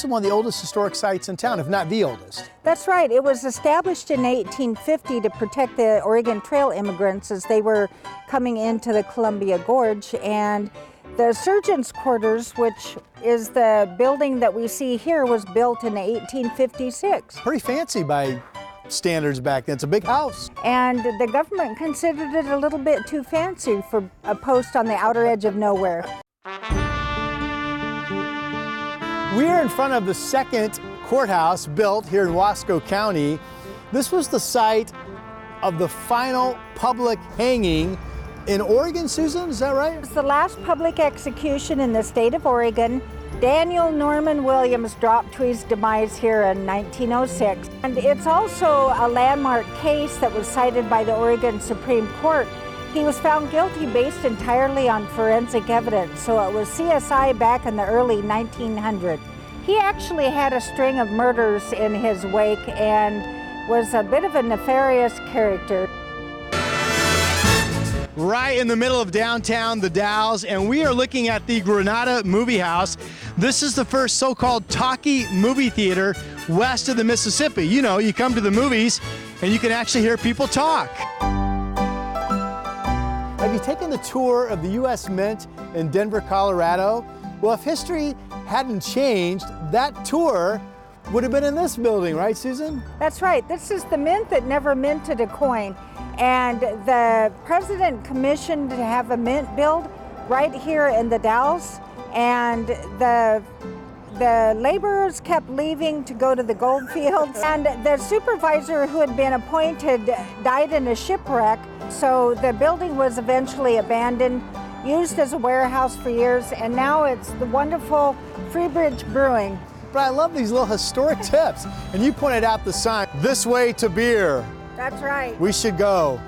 It's one of the oldest historic sites in town, if not the oldest. That's right. It was established in 1850 to protect the Oregon Trail immigrants as they were coming into the Columbia Gorge. And the surgeon's quarters, which is the building that we see here, was built in 1856. Pretty fancy by standards back then. It's a big house. And the government considered it a little bit too fancy for a post on the outer edge of nowhere. We are in front of the second courthouse built here in Wasco County. This was the site of the final public hanging in Oregon, Susan, is that right? It was the last public execution in the state of Oregon. Daniel Norman Williams dropped to his demise here in 1906. And it's also a landmark case that was cited by the Oregon Supreme Court. He was found guilty based entirely on forensic evidence, so it was CSI back in the early 1900s. He actually had a string of murders in his wake and was a bit of a nefarious character. Right in the middle of downtown, the Dalles, and we are looking at the Granada Movie House. This is the first so-called talkie movie theater west of the Mississippi. You know, you come to the movies and you can actually hear people talk. Have you taken the tour of the U.S. Mint in Denver, Colorado? Well, if history hadn't changed, that tour would have been in this building, right, Susan? That's right. This is the mint that never minted a coin. And the president commissioned to have a mint built right here in the Dalles. And the laborers kept leaving to go to the gold fields. And the supervisor who had been appointed died in a shipwreck. So the building was eventually abandoned, used as a warehouse for years, and now it's the wonderful Freebridge Brewing. But I love these little historic tips. And you pointed out the sign, "This way to beer." That's right. We should go.